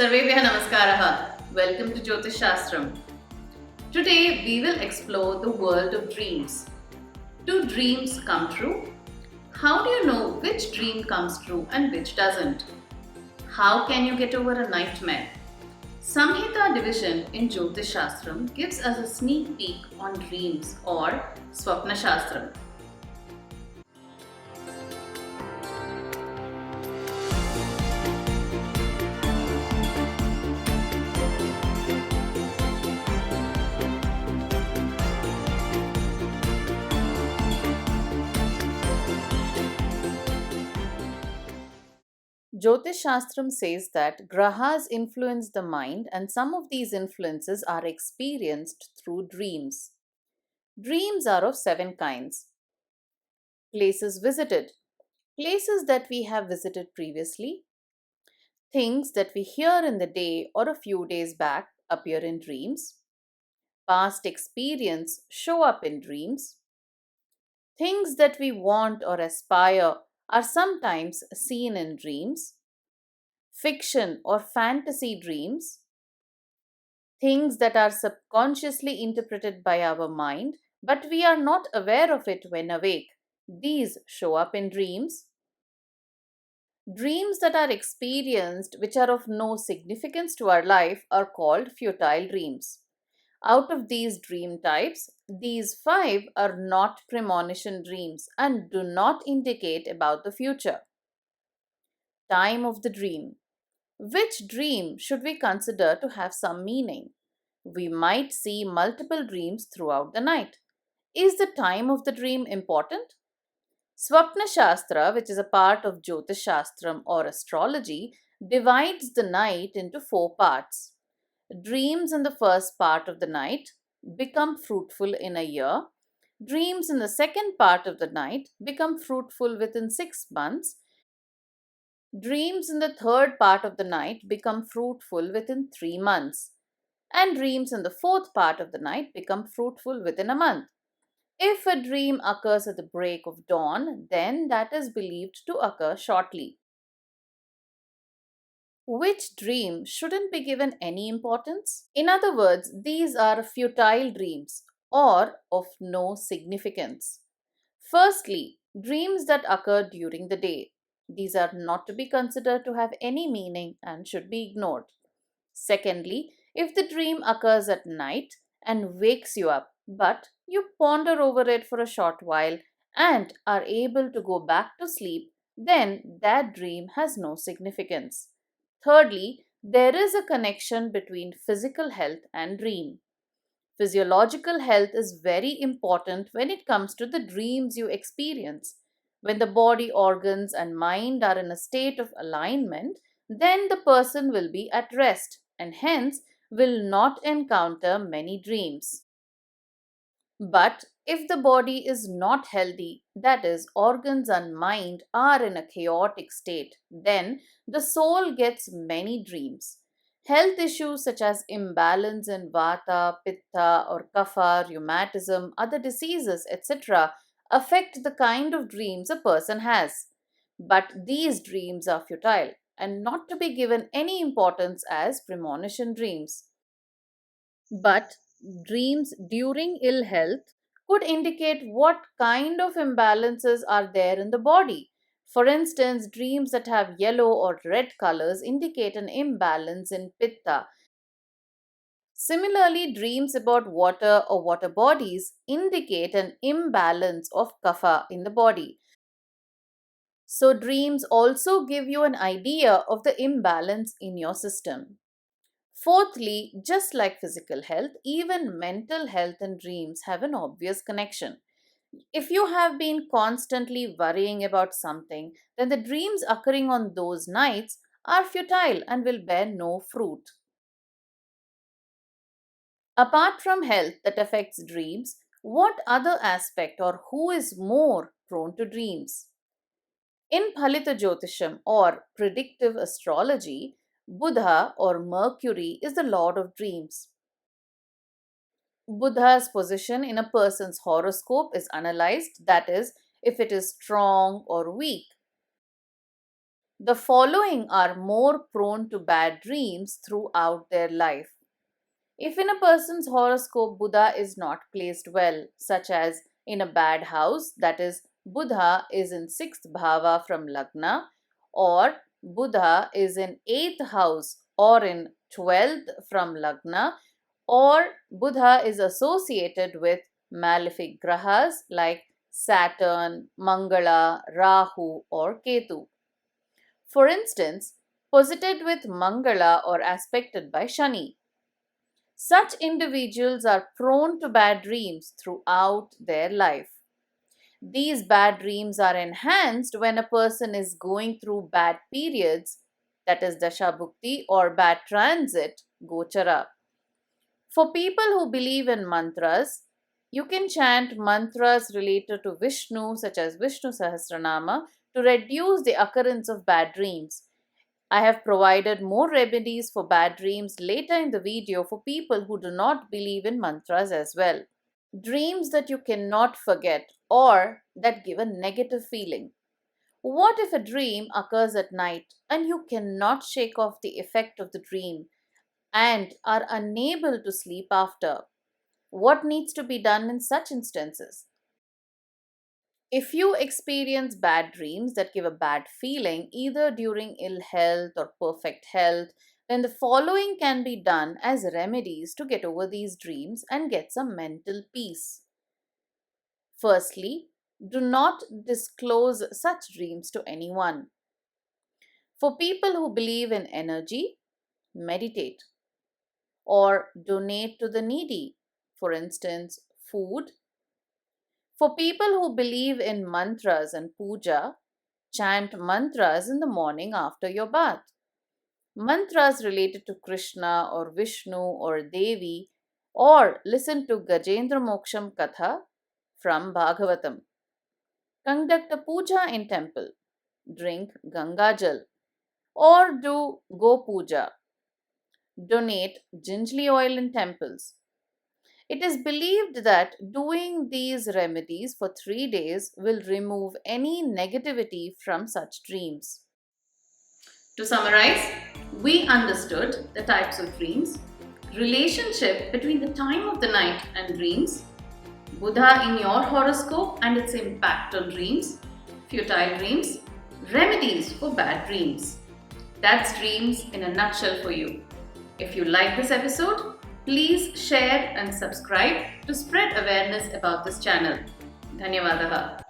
Sarvebhya Namaskaraha. Welcome to Jyotish Shastram. Today we will explore the world of dreams. Do dreams come true? How do you know which dream comes true and which doesn't? How can you get over a nightmare? Samhita division in Jyotish Shastram gives us a sneak peek on dreams or Swapna Shastram. Jyotish Shastram says that grahas influence the mind, and some of these influences are experienced through dreams. Dreams are of seven kinds. Places visited, places that we have visited previously, things that we hear in the day or a few days back appear in dreams, past experience show up in dreams, things that we want or aspire are sometimes seen in dreams, fiction or fantasy dreams, things that are subconsciously interpreted by our mind, but we are not aware of it when awake. These show up in dreams. Dreams that are experienced, which are of no significance to our life, are called futile dreams. Out of these dream types, these five are not premonition dreams and do not indicate about the future. Time of the dream. Which dream should we consider to have some meaning? We might see multiple dreams throughout the night. Is the time of the dream important? Swapna Shastra, which is a part of Jyotish Shastram or astrology, divides the night into four parts. Dreams in the first part of the night become fruitful in a year. Dreams in the second part of the night become fruitful within 6 months. Dreams in the third part of the night become fruitful within 3 months. And dreams in the fourth part of the night become fruitful within a month. If a dream occurs at the break of dawn, then that is believed to occur shortly. Which dream shouldn't be given any importance? In other words, these are futile dreams or of no significance. Firstly, dreams that occur during the day. These are not to be considered to have any meaning and should be ignored. Secondly, if the dream occurs at night and wakes you up, but you ponder over it for a short while and are able to go back to sleep, then that dream has no significance. Thirdly, there is a connection between physical health and dream. Physiological health is very important when it comes to the dreams you experience. When the body, organs, and mind are in a state of alignment, then the person will be at rest and hence will not encounter many dreams. But if the body is not healthy, that is, organs and mind are in a chaotic state, then the soul gets many dreams. Health issues such as imbalance in vata, pitta, or kapha, rheumatism, other diseases, etc., affect the kind of dreams a person has. But these dreams are futile and not to be given any importance as premonition dreams. But dreams during ill health could indicate what kind of imbalances are there in the body. For instance, dreams that have yellow or red colors indicate an imbalance in pitta. Similarly, dreams about water or water bodies indicate an imbalance of kapha in the body. So, dreams also give you an idea of the imbalance in your system. Fourthly, just like physical health, even mental health and dreams have an obvious connection. If you have been constantly worrying about something, then the dreams occurring on those nights are futile and will bear no fruit. Apart from health that affects dreams, what other aspect or who is more prone to dreams? In Phalita Jyotisham or predictive astrology, Buddha or Mercury is the lord of dreams. Buddha's position in a person's horoscope is analyzed, that is, if it is strong or weak. The following are more prone to bad dreams throughout their life. If in a person's horoscope Buddha is not placed well, such as in a bad house, that is, Buddha is in 6th bhava from Lagna, or Buddha is in 8th house or in 12th from Lagna, or Buddha is associated with malefic grahas like Saturn, Mangala, Rahu, or Ketu. For instance, posited with Mangala or aspected by Shani. Such individuals are prone to bad dreams throughout their life. These bad dreams are enhanced when a person is going through bad periods, that is Dashabhukti, or bad transit, Gochara. For people who believe in mantras, you can chant mantras related to Vishnu, such as Vishnu Sahasranama, to reduce the occurrence of bad dreams. I have provided more remedies for bad dreams later in the video for people who do not believe in mantras as well. Dreams that you cannot forget or that give a negative feeling. What if a dream occurs at night and you cannot shake off the effect of the dream and are unable to sleep after? What needs to be done in such instances? If you experience bad dreams that give a bad feeling, either during ill health or perfect health, then the following can be done as remedies to get over these dreams and get some mental peace. Firstly, do not disclose such dreams to anyone. For people who believe in energy, meditate or donate to the needy, for instance, food. For people who believe in mantras and puja, chant mantras in the morning after your bath. Mantras related to Krishna or Vishnu or Devi, or listen to Gajendra Moksham Katha from Bhagavatam. Conduct a puja in temple. Drink Ganga Jal. Or do Go Puja. Donate gingerly oil in temples. It is believed that doing these remedies for 3 days will remove any negativity from such dreams. To summarize, we understood the types of dreams, relationship between the time of the night and dreams, Buddha in your horoscope and its impact on dreams, futile dreams, remedies for bad dreams. That's dreams in a nutshell for you. If you like this episode, please share and subscribe to spread awareness about this channel. Dhanyavadaha.